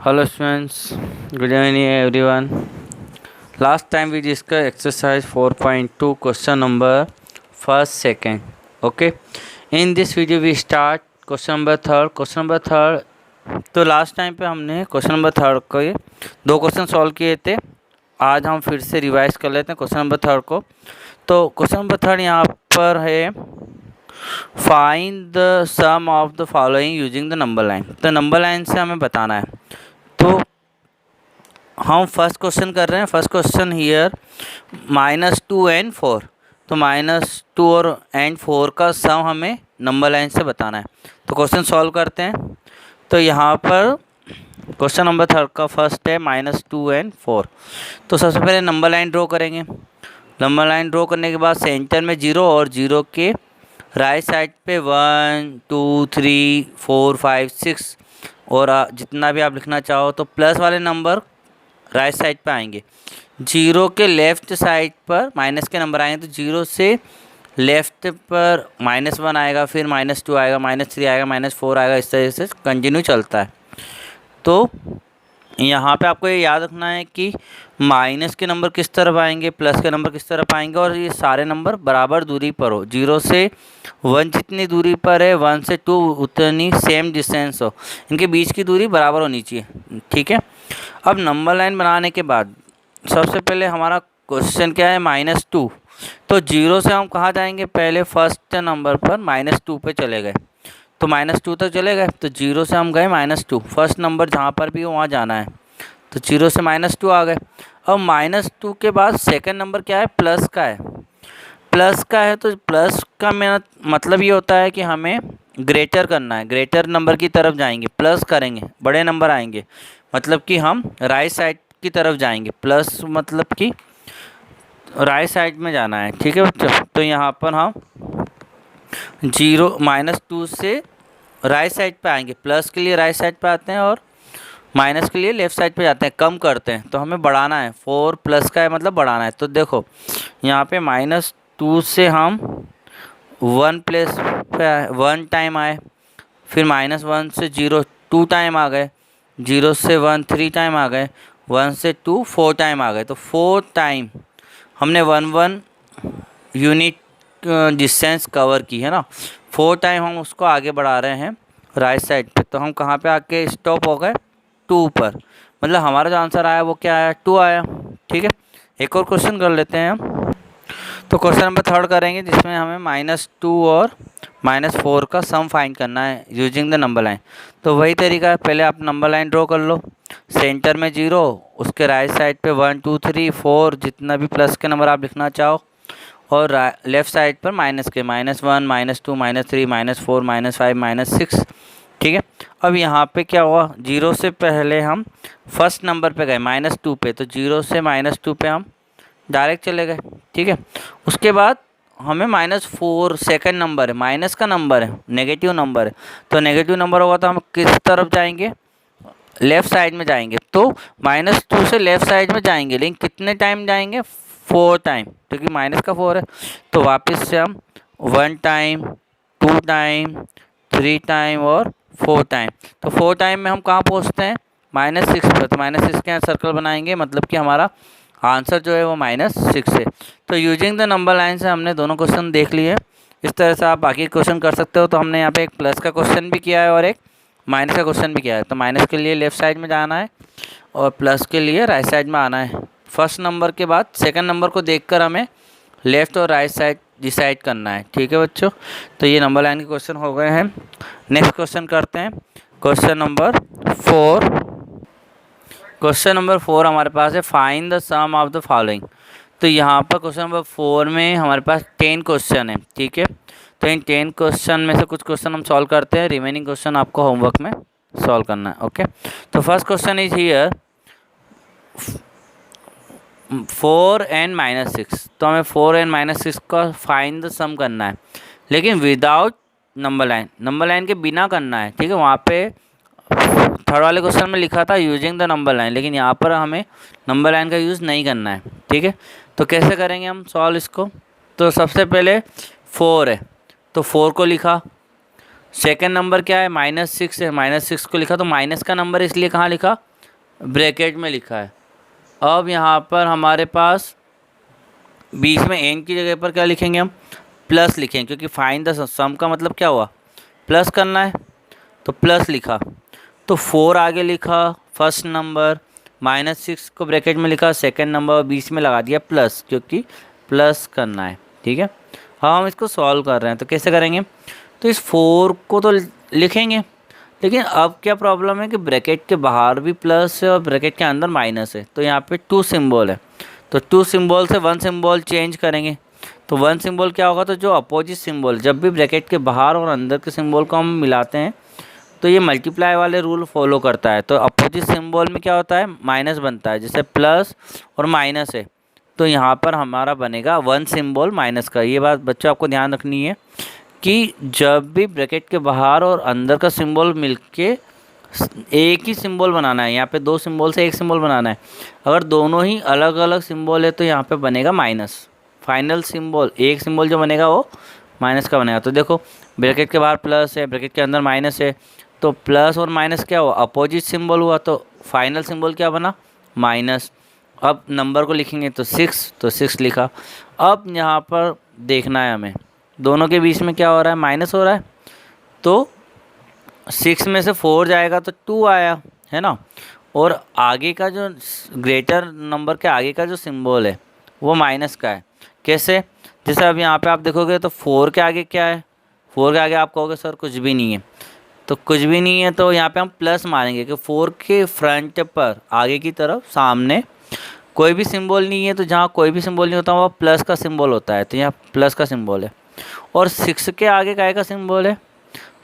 Hello students, good evening everyone. Last time we discussed exercise 4.2 question number first second. Okay. In this video we start question number third. Question number third. तो last time पे हमने question number third के दो question solve किए थे. आज हम फिर से रिवाइज कर लेते हैं क्वेश्चन नंबर थर्ड को. तो क्वेश्चन नंबर थर्ड यहाँ पर है find the sum of the following using the number line. तो नंबर लाइन से हमें बताना है. तो हम फर्स्ट क्वेश्चन कर रहे हैं. First question here -2 and 4. तो -2 और एंड 4 का सम हमें नंबर लाइन से बताना है. तो क्वेश्चन सॉल्व करते हैं. तो यहाँ पर क्वेश्चन नंबर थर्ड का फर्स्ट है -2 and 4. तो सबसे पहले नंबर लाइन ड्रॉ करेंगे. नंबर लाइन ड्रॉ करने के बाद सेंटर में 0 और 0 के राइट साइड पे 1 2 3 4 5 6 और जितना भी आप लिखना चाहो. तो प्लस वाले नंबर राइट साइड पे आएंगे. 0 के लेफ़्ट साइड पर माइनस के नंबर आएंगे. तो 0 से लेफ़्ट पर -1 आएगा, फिर -2 आएगा, -3 आएगा, -4 आएगा. इस तरह से कंटिन्यू चलता है. तो यहाँ पे आपको ये याद रखना है कि माइनस के नंबर किस तरफ आएंगे, प्लस के नंबर किस तरफ आएंगे, और ये सारे नंबर बराबर दूरी पर हो. 0 से 1 जितनी दूरी पर है, 1 से 2 उतनी सेम डिस्टेंस हो. इनके बीच की दूरी बराबर होनी चाहिए. ठीक है. अब नंबर लाइन बनाने के बाद सबसे पहले हमारा क्वेश्चन क्या है, -2. तो 0 से हम कहाँ जाएंगे, पहले फर्स्ट नंबर पर -2 पे चले गए. तो -2 तक चले गए. तो 0 से हम गए -2. फर्स्ट नंबर जहाँ पर भी हो वहाँ जाना है. तो 0 से -2 आ गए. अब -2 के बाद सेकंड नंबर क्या है, प्लस का है. प्लस का है तो प्लस का मतलब ये होता है कि हमें ग्रेटर करना है. ग्रेटर नंबर की तरफ जाएंगे, प्लस करेंगे, बड़े नंबर आएंगे. मतलब कि हम राइट साइड की तरफ जाएंगे. प्लस मतलब कि राइट साइड में जाना है. ठीक है बच्चों. तो यहाँ पर हम 2 से राइट साइड पे आएंगे. प्लस के लिए राइट साइड पे आते हैं और माइनस के लिए लेफ़्ट साइड पे जाते हैं. कम करते हैं. तो हमें बढ़ाना है. 4 प्लस का है मतलब बढ़ाना है. तो देखो यहाँ पे -2 से हम 1 प्लस पे 1 टाइम आए, फिर -1 से 0 2 टाइम आ गए, 0 से 1 3 टाइम आ गए, 1 से 2 4 टाइम आ गए. तो 4 टाइम हमने 1 यूनिट डिस्टेंस कवर की है ना. 4 टाइम हम उसको आगे बढ़ा रहे हैं राइट साइड पे. तो हम कहाँ पे आके स्टॉप हो गए, 2 पर. मतलब हमारा जो आंसर आया वो क्या आया, 2 आया. ठीक है. एक और क्वेश्चन कर लेते हैं हम. तो क्वेश्चन नंबर थर्ड करेंगे जिसमें हमें -2 और -4 का सम फाइंड करना है यूजिंग द नंबर लाइन. तो वही तरीका है. पहले आप नंबर लाइन ड्रॉ कर लो. सेंटर में 0, उसके राइट साइड पे 1 2 3 4 जितना भी प्लस के नंबर आप लिखना चाहो, और लेफ़्ट साइड पर माइनस के -1 -2 -3 -4 -5 -6. ठीक है. अब यहाँ पे क्या हुआ, 0 से पहले हम फर्स्ट नंबर पे गए -2 पे. तो 0 से -2 पे हम डायरेक्ट चले गए. ठीक है. उसके बाद हमें -4 सेकंड नंबर है, माइनस का नंबर है, नेगेटिव नंबर है. तो नेगेटिव नंबर होगा तो हम किस तरफ जाएंगे, लेफ़्ट साइड में जाएंगे. तो -2 से लेफ़्ट साइड में जाएंगे, लेकिन कितने टाइम जाएंगे, 4 टाइम, क्योंकि माइनस का 4 है. तो वापस से हम 1 टाइम 2 टाइम 3 टाइम और 4 टाइम. तो 4 टाइम में हम कहाँ पहुँचते हैं, -6 पर. तो -6 के यहाँ सर्कल बनाएंगे, मतलब कि हमारा आंसर जो है वो -6 है. तो यूजिंग द नंबर लाइन से हमने दोनों क्वेश्चन देख लिए. इस तरह से आप बाकी क्वेश्चन कर सकते हो. तो हमने यहाँ पे एक प्लस का क्वेश्चन भी किया है और एक माइनस का क्वेश्चन भी किया है. तो माइनस के लिए लेफ़्ट साइड में जाना है और प्लस के लिए राइट साइड में आना है. फर्स्ट नंबर के बाद सेकंड नंबर को देखकर हमें लेफ़्ट और राइट साइड डिसाइड करना है. ठीक है बच्चों. तो ये नंबर लाइन के क्वेश्चन हो गए हैं. नेक्स्ट क्वेश्चन करते हैं. Question number 4. क्वेश्चन नंबर 4 हमारे पास है find the sum of the following. तो यहाँ पर क्वेश्चन नंबर 4 में हमारे पास 10 क्वेश्चन है. ठीक है. तो इन 10 क्वेश्चन में से कुछ क्वेश्चन हम सॉल्व करते हैं. रिमेनिंग क्वेश्चन आपको होमवर्क में सॉल्व करना है. ओके. तो first question is here 4 and -6. तो हमें 4 and -6 का फाइंड द सम करना है, लेकिन without number line. Number line के बिना करना है. ठीक है. वहाँ पे थर्ड वाले क्वेश्चन में लिखा था यूजिंग द नंबर लाइन, लेकिन यहाँ पर हमें नंबर लाइन का यूज़ नहीं करना है. ठीक है. तो कैसे करेंगे हम सॉल्व इसको. तो सबसे पहले 4 है तो 4 को लिखा. सेकंड नंबर क्या है, -6 है, -6 को लिखा. तो माइनस का नंबर इसलिए कहाँ लिखा, ब्रैकेट में लिखा है। अब यहाँ पर हमारे पास बीच में एन की जगह पर क्या लिखेंगे हम, प्लस लिखेंगे, क्योंकि फाइंड द सम का मतलब क्या हुआ, प्लस करना है, तो प्लस लिखा। तो 4 आगे लिखा फर्स्ट नंबर, -6 को ब्रैकेट में लिखा सेकंड नंबर, बीच में लगा दिया प्लस, क्योंकि प्लस करना है। ठीक है, हाँ हम इसको सॉल्व कर रहे हैं, तो कैसे करेंगे, तो इस 4 को तो लिखेंगे, लेकिन अब क्या प्रॉब्लम है कि ब्रैकेट के बाहर भी प्लस है और ब्रैकेट के अंदर माइनस है, तो यहाँ पे 2 सिंबल है, तो 2 सिंबल से 1 सिंबल चेंज करेंगे। तो 1 सिंबल क्या होगा, तो जो अपोजिट सिंबल, जब भी ब्रैकेट के बाहर और अंदर के सिंबल को हम मिलाते हैं तो ये मल्टीप्लाई वाले रूल फॉलो करता है। तो अपोजिट सिंबल में क्या होता है, माइनस बनता है, जैसे प्लस और माइनस है, तो यहाँ पर हमारा बनेगा 1 सिंबल माइनस का। ये बात बच्चों आपको ध्यान रखनी है कि जब भी ब्रैकेट के बाहर और अंदर का सिंबल मिलके एक ही सिंबल बनाना है, यहाँ पे 2 सिंबल से एक सिंबल बनाना है। अगर दोनों ही अलग अलग सिंबल है तो यहाँ पे बनेगा माइनस। फाइनल सिंबल, एक सिंबल जो बनेगा वो माइनस का बनेगा। तो देखो ब्रैकेट के बाहर प्लस है, ब्रैकेट के अंदर माइनस है, तो प्लस और माइनस क्या हुआ, अपोजिट सिंबल हुआ, तो फाइनल सिंबल क्या बना, माइनस। अब नंबर को लिखेंगे तो 6, तो 6 लिखा। अब यहाँ पर देखना है हमें दोनों के बीच में क्या हो रहा है, माइनस हो रहा है, तो 6 में से 4 जाएगा तो 2 आया, है ना। और आगे का जो ग्रेटर नंबर के आगे का जो सिंबल है वो माइनस का है। कैसे, जैसे अब यहाँ पे आप देखोगे तो 4 के आगे क्या है, 4 के आगे आप कहोगे सर कुछ भी नहीं है, तो कुछ भी नहीं है तो यहाँ पे हम प्लस मारेंगे कि 4 के फ्रंट पर आगे की तरफ सामने कोई भी सिंबल नहीं है, तो जहाँ कोई भी सिंबल नहीं होता वहाँ प्लस का सिंबल होता है, तो यहाँ प्लस का सिंबल है। और 6 के आगे काय का सिंबल है,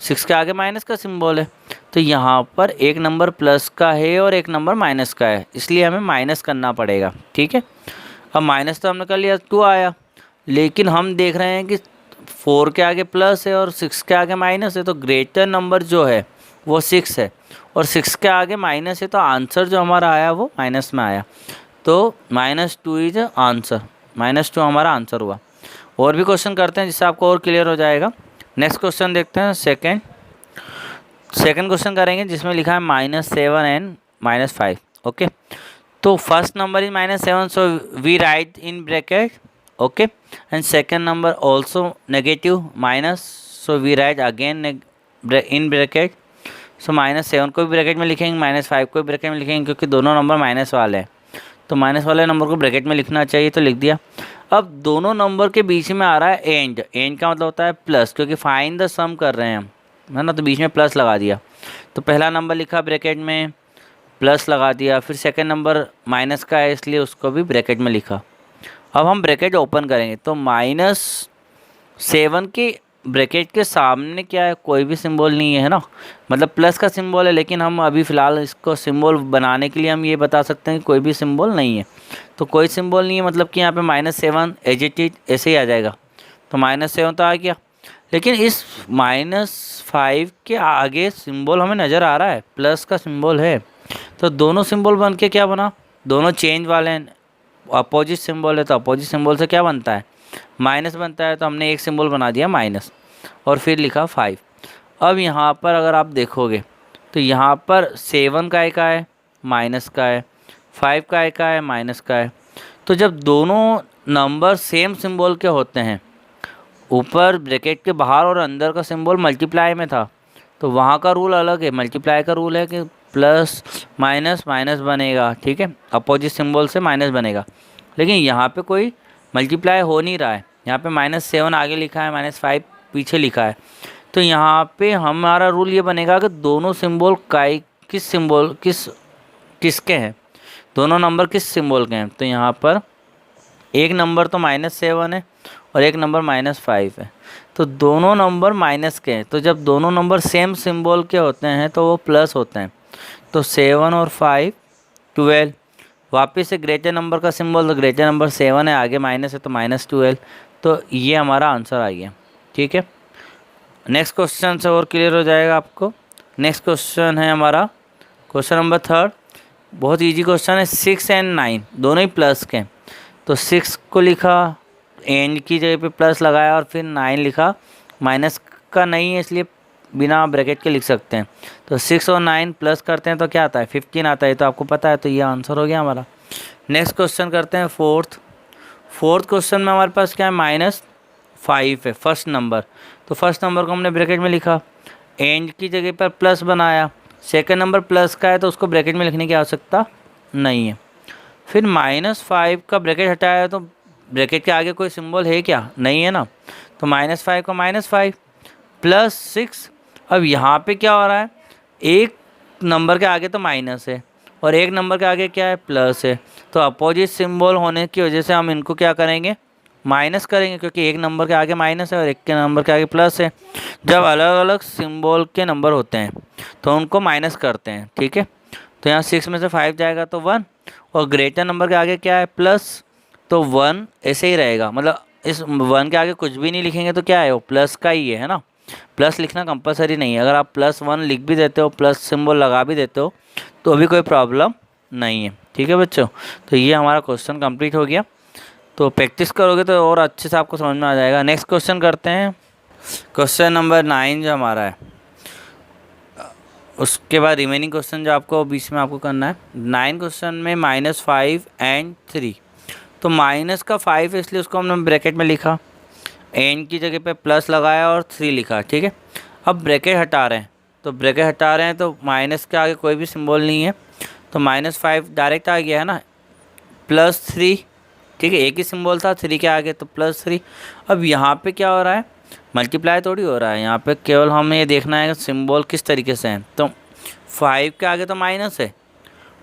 6 के आगे माइनस का सिंबल है, तो यहाँ पर एक नंबर प्लस का है और एक नंबर माइनस का है, इसलिए हमें माइनस करना पड़ेगा। ठीक है, अब माइनस तो हमने कर लिया, 2 आया, लेकिन हम देख रहे हैं कि 4 के आगे प्लस है और 6 के आगे माइनस है, तो ग्रेटर नंबर जो है वो 6 है, और 6 के आगे माइनस है, तो आंसर जो हमारा आया वो माइनस में आया, तो -2 इज आंसर, -2 हमारा आंसर हुआ। और भी क्वेश्चन करते हैं जिससे आपको और क्लियर हो जाएगा। नेक्स्ट क्वेश्चन देखते हैं, सेकंड क्वेश्चन करेंगे जिसमें लिखा है -7 एंड -5। ओके, तो first number is -7, so we write in bracket, okay, and second number also negative minus, so we write again in bracket. So -7 को भी ब्रैकेट में लिखेंगे, -5 को भी ब्रैकेट में लिखेंगे, क्योंकि दोनों नंबर माइनस वाले हैं, तो माइनस वाले नंबर को ब्रैकेट में लिखना चाहिए, तो लिख दिया। अब दोनों नंबर के बीच में आ रहा है एंड, एंड का मतलब होता है प्लस, क्योंकि फाइंड द सम कर रहे हैं हम, है ना, तो बीच में प्लस लगा दिया। तो पहला नंबर लिखा ब्रैकेट में, प्लस लगा दिया, फिर सेकंड नंबर माइनस का है इसलिए उसको भी ब्रैकेट में लिखा। अब हम ब्रैकेट ओपन करेंगे तो -7 के ब्रैकेट के सामने क्या है, कोई भी सिंबल नहीं है ना, मतलब प्लस का सिंबल है, लेकिन हम अभी फ़िलहाल इसको सिंबल बनाने के लिए हम ये बता सकते हैं कि कोई भी सिंबल नहीं है। तो कोई सिंबल नहीं है मतलब कि यहाँ पे -7 एज इट इज ऐसे ही आ जाएगा, तो -7 तो आ गया, लेकिन इस -5 के आगे सिंबल हमें नज़र आ रहा है, प्लस का सिंबल है, तो दोनों सिंबल बन के क्या बना, दोनों चेंज वाले हैं, अपोजिट सिंबल है, तो अपोजिट सिंबल से क्या बनता है, माइनस बनता है, तो हमने एक सिंबल बना दिया माइनस, और फिर लिखा 5। अब यहाँ पर अगर आप देखोगे तो यहाँ पर 7 का एक है, माइनस का है, 5 का एक है, माइनस का है। तो जब दोनों नंबर सेम सिंबल के होते हैं, ऊपर ब्रैकेट के बाहर और अंदर का सिंबल मल्टीप्लाई में था, तो वहाँ का रूल अलग है, मल्टीप्लाई का रूल है कि प्लस माइनस माइनस बनेगा, ठीक है, अपोजिट सिंबल से माइनस बनेगा, लेकिन यहाँ पे कोई मल्टीप्लाई हो नहीं रहा है, यहाँ पे -7 आगे लिखा है, -5 पीछे लिखा है, तो यहाँ पे हमारा रूल ये बनेगा कि दोनों सिंबल किसके हैं, दोनों नंबर किस सिंबल के हैं। तो यहाँ पर एक नंबर तो -7 है और एक नंबर -5 है, तो दोनों नंबर माइनस के हैं, तो जब दोनों नंबर सेम सिंबल के होते हैं तो वो प्लस होते हैं, तो 7 और 5 12। वापस से ग्रेटर नंबर का सिंबल, तो ग्रेटर नंबर 7 है, आगे माइनस है तो -12, तो ये हमारा आंसर आ गया। ठीक है, नेक्स्ट क्वेश्चन से और क्लियर हो जाएगा आपको। नेक्स्ट क्वेश्चन है हमारा क्वेश्चन नंबर 3, बहुत इजी क्वेश्चन है। 6 एंड 9 दोनों ही प्लस के, तो 6 को लिखा, एंड की जगह पे प्लस लगाया, और फिर 9 लिखा, माइनस का नहीं है इसलिए बिना ब्रैकेट के लिख सकते हैं। तो 6 और 9 प्लस करते हैं तो क्या आता है 15 आता है, तो आपको पता है, तो ये आंसर हो गया हमारा। नेक्स्ट क्वेश्चन करते हैं फोर्थ क्वेश्चन में हमारे पास क्या है -5 है फर्स्ट नंबर। तो फर्स्ट नंबर को हमने ब्रैकेट में लिखा, एंड की जगह पर प्लस बनाया। सेकंड नंबर प्लस का है तो उसको ब्रैकेट में लिखने की आवश्यकता नहीं है। फिर -5 का ब्रैकेट हटाया तो ब्रैकेट के आगे कोई सिंबल है क्या, नहीं है ना, तो -5 को -5 +6। अब यहाँ पे क्या हो रहा है, एक नंबर के आगे तो माइनस है और एक नंबर के आगे क्या है प्लस है, तो अपोजिट सिंबल होने की वजह से हम इनको क्या करेंगे माइनस करेंगे, क्योंकि एक नंबर के आगे माइनस है और एक के नंबर के आगे प्लस है। जब अलग अलग सिंबल के नंबर होते हैं तो उनको माइनस करते हैं, ठीक है। तो यहाँ 6 में से 5 जाएगा तो 1, और ग्रेटर नंबर के आगे क्या है प्लस, तो 1 ऐसे ही रहेगा, मतलब इस 1 के आगे कुछ भी नहीं लिखेंगे तो क्या है वो प्लस का ही है ना। प्लस लिखना कंपलसरी नहीं है, अगर आप +1 लिख भी देते हो, प्लस सिंबल लगा भी देते हो तो भी कोई प्रॉब्लम नहीं है, ठीक है बच्चों। तो ये हमारा क्वेश्चन कंप्लीट हो गया। तो प्रैक्टिस करोगे तो और अच्छे से आपको समझ में आ जाएगा। नेक्स्ट क्वेश्चन करते हैं, क्वेश्चन नंबर 9 जो हमारा है, उसके बाद रिमेनिंग क्वेश्चन जो आपको बीच में आपको करना है। 9 क्वेश्चन में -5 एंड 3, तो माइनस का 5 है इसलिए उसको हमने ब्रैकेट में लिखा, एन की जगह पे प्लस लगाया और 3 लिखा, ठीक है। अब ब्रैकेट हटा रहे हैं, तो ब्रैकेट हटा रहे हैं तो माइनस के आगे कोई भी सिंबल नहीं है, तो -5 डायरेक्ट आ गया है ना, +3, ठीक है, एक ही सिंबल था 3 के आगे तो +3। अब यहाँ पे क्या हो रहा है, मल्टीप्लाई थोड़ी हो रहा है, यहाँ पे केवल हमें ये देखना है कि सिंबल किस तरीके से है। तो 5 के आगे तो माइनस है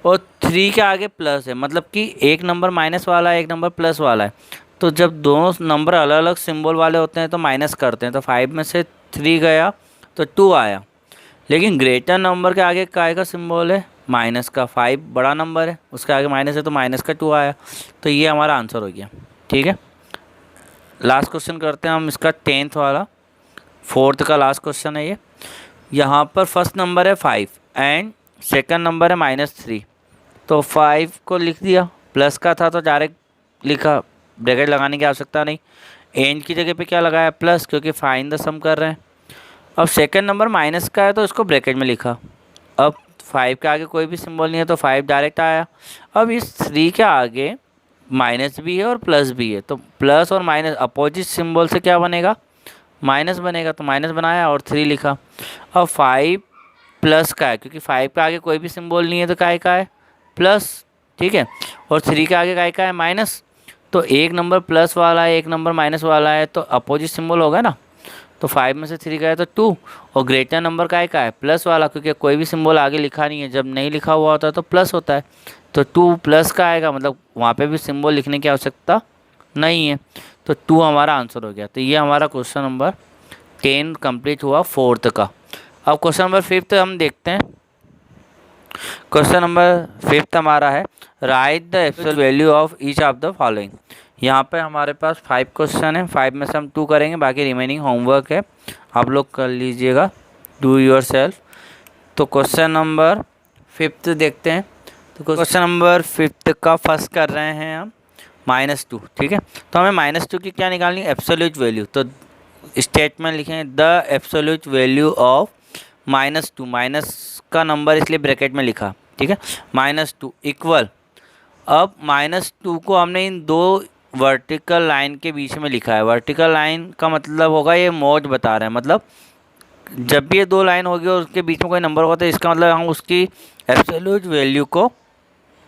और 3 के आगे प्लस है, मतलब कि एक नंबर माइनस वाला है एक नंबर प्लस वाला है, तो जब दोनों नंबर अलग अलग सिंबल वाले होते हैं तो माइनस करते हैं। तो 5 में से 3 गया तो 2 आया, लेकिन ग्रेटर नंबर के आगे काय का सिंबल है माइनस का, 5 बड़ा नंबर है उसके आगे माइनस है तो माइनस का 2 आया, तो ये हमारा आंसर हो गया, ठीक है। लास्ट क्वेश्चन करते हैं हम इसका 10th वाला, 4th का लास्ट क्वेश्चन है ये। यहाँ पर फर्स्ट नंबर है 5 एंड सेकंड नंबर है -3, तो 5 को लिख दिया, प्लस का था तो डायरेक्ट लिखा, ब्रैकेट लगाने की आवश्यकता नहीं। एंड की जगह पे क्या लगाया प्लस, क्योंकि फाइंड द सम कर रहे हैं। अब सेकंड नंबर माइनस का है तो इसको ब्रैकेट में लिखा। अब 5 के आगे कोई भी सिंबल नहीं है तो 5 डायरेक्ट आया। अब इस 3 के आगे माइनस भी है और प्लस भी है, तो प्लस और माइनस अपोजिट सिंबल से क्या बनेगा माइनस बनेगा, तो माइनस बनाया और 3 लिखा। अब 5 प्लस का है, क्योंकि 5 के आगे कोई भी सिंबल नहीं है तो काय का है प्लस, ठीक है, और 3 के आगे काय का है माइनस, तो एक नंबर प्लस वाला है एक नंबर माइनस वाला है तो अपोजिट सिंबल होगा ना। तो 5 में से 3 का है तो 2, और ग्रेटर नंबर का है प्लस वाला, क्योंकि कोई भी सिंबल आगे लिखा नहीं है, जब नहीं लिखा हुआ होता है तो प्लस होता है, तो 2 प्लस का आएगा, मतलब वहाँ पे भी सिंबल लिखने की आवश्यकता नहीं है, तो 2 हमारा आंसर हो गया। तो ये हमारा क्वेश्चन नंबर 10 कंप्लीट हुआ 4th का। अब क्वेश्चन नंबर 5th हम देखते हैं। क्वेश्चन नंबर 5th हमारा है, right the absolute value of each of the following. यहाँ पे हमारे पास 5 क्वेश्चन है, 5 में से हम 2 करेंगे, बाकी रिमेनिंग होमवर्क है, आप लोग कर लीजिएगा, डू योर सेल्फ। तो क्वेश्चन नंबर 5th देखते हैं। तो क्वेश्चन नंबर 5th का फर्स्ट कर रहे हैं हम -2, ठीक है। तो हमें -2 की क्या निकालनी है एब्सोल्यूट वैल्यू, तो स्टेटमेंट लिखेंगे the absolute value of -2, minus का नंबर इसलिए ब्रैकेट में लिखा, ठीक है, -2 इक्वल। अब -2 को हमने इन दो वर्टिकल लाइन के बीच में लिखा है। वर्टिकल लाइन का मतलब होगा ये मौज बता रहे हैं, मतलब जब भी ये दो लाइन होगी और उसके बीच में कोई नंबर होगा तो इसका मतलब हम उसकी एब्सोल्यूट वैल्यू को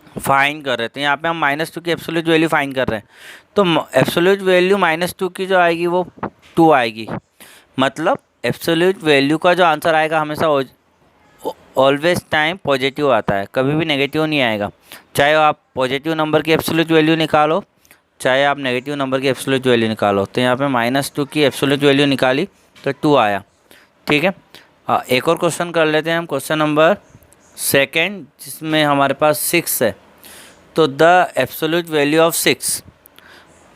फाइंड कर रहे थे। यहाँ पे हम -2 की एब्सोल्यूट वैल्यू फाइंड कर रहे हैं, तो एब्सोल्यूट वैल्यू -2 की जो आएगी वो 2 आएगी, मतलब एब्सोल्यूट वैल्यू का जो आंसर आएगा हमेशा ऑलवेज टाइम पॉजिटिव आता है, कभी भी नेगेटिव नहीं आएगा। चाहे आप पॉजिटिव नंबर की एब्सोल्यूट वैल्यू निकालो, चाहे आप नेगेटिव नंबर की एब्सोल्यूट वैल्यू निकालो। तो यहाँ पे -2 की एब्सोल्यूट वैल्यू निकाली तो 2 आया, ठीक है। एक और क्वेश्चन कर लेते हैं हम, क्वेश्चन नंबर 2 जिसमें हमारे पास 6 है। तो the absolute value of 6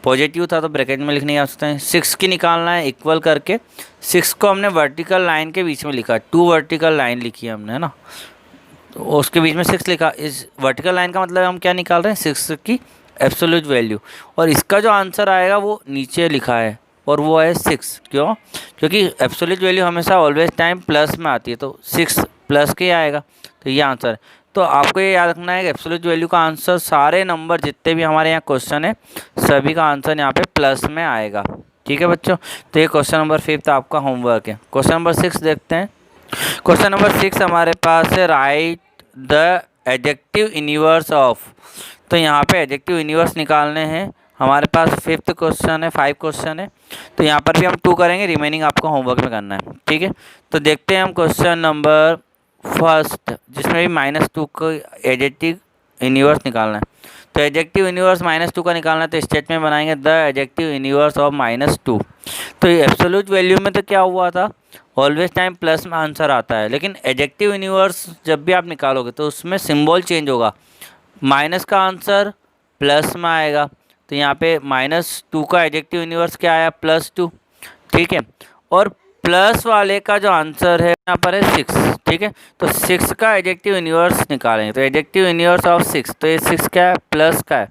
positive था तो ब्रैकेट में लिखने की आवश्यकता है, 6 की निकालना है इक्वल करके। 6 को हमने वर्टिकल लाइन के बीच में लिखा, 2 वर्टिकल लाइन लिखी है हमने, है ना, तो उसके बीच में 6 लिखा। इस वर्टिकल लाइन का मतलब हम क्या निकाल रहे हैं 6 की एब्सोल्यूट वैल्यू, और इसका जो आंसर आएगा वो नीचे लिखा है और वो है 6। क्यों? क्योंकि एब्सोल्यूट वैल्यू हमेशा ऑलवेज टाइम प्लस में आती है, तो 6 प्लस के आएगा, तो ये आंसर है। तो आपको ये याद रखना है कि एब्सोल्यूट वैल्यू का आंसर, सारे नंबर जितने भी हमारे यहाँ क्वेश्चन है सभी का आंसर यहाँ पे प्लस में आएगा। ठीक है बच्चों, तो ये क्वेश्चन नंबर 5 आपका होमवर्क है। क्वेश्चन नंबर 6 देखते हैं। क्वेश्चन नंबर 6 हमारे पास है, right the adjective inverse of. तो यहाँ पे एडजेक्टिव इन्वर्स निकालने हैं। हमारे पास 5th क्वेश्चन है, 5 क्वेश्चन है, तो यहाँ पर भी हम 2 करेंगे, रिमेनिंग आपको होमवर्क में करना है। ठीक है, तो देखते हैं हम क्वेश्चन नंबर 1 जिसमें भी -2 का एडजेक्टिव इन्वर्स निकालना है। तो एडजेक्टिव इन्वर्स -2 का निकालना है, तो स्टेटमेंट बनाएंगे द एडजेक्टिव इन्वर्स ऑफ -2। तो एब्सोल्यूट वैल्यू में तो क्या हुआ था, ऑलवेज टाइम प्लस में आंसर आता है, लेकिन एडजेक्टिव इन्वर्स जब भी आप निकालोगे तो उसमें सिंबल चेंज होगा, माइनस का आंसर प्लस में आएगा। तो यहाँ पे -2 का एडजेक्टिव इन्वर्स क्या आया, +2। ठीक है, और प्लस वाले का जो आंसर है यहाँ पर है 6। ठीक है, तो 6 का एडजेक्टिव इन्वर्स निकालेंगे, तो एडजेक्टिव इन्वर्स ऑफ 6, तो ये 6 क्या है, प्लस का है,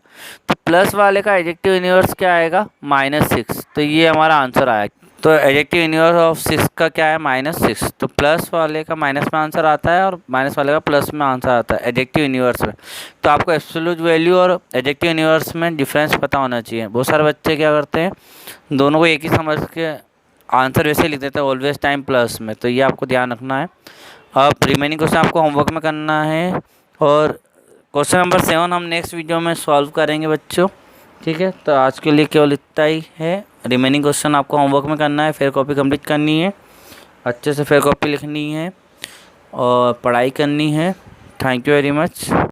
तो प्लस वाले का एडजेक्टिव इन्वर्स क्या आएगा, -6। तो ये हमारा आंसर आया। तो एडजेक्टिव इन्वर्स ऑफ 6 का क्या है, -6। तो प्लस वाले का माइनस में आंसर आता है और माइनस वाले का प्लस में आंसर आता है एडजेक्टिव इन्वर्स में। तो आपको एब्सोल्यूट वैल्यू और एडजेक्टिव इन्वर्स में डिफरेंस पता होना चाहिए। बहुत सारे बच्चे क्या करते हैं, दोनों को एक ही समझ के आंसर वैसे लिख देते हैं, ऑलवेज टाइम प्लस में, तो ये आपको ध्यान रखना है। अब रिमेनिंग क्वेश्चन आपको होमवर्क में करना है, और क्वेश्चन नंबर 7 हम नेक्स्ट वीडियो में सॉल्व करेंगे बच्चों। ठीक है, तो आज के लिए केवल इतना ही है। रिमेनिंग क्वेश्चन आपको होमवर्क में करना है, फेयर कॉपी कंप्लीट करनी है, अच्छे से फेयर कॉपी लिखनी है और पढ़ाई करनी है। Thank you very much.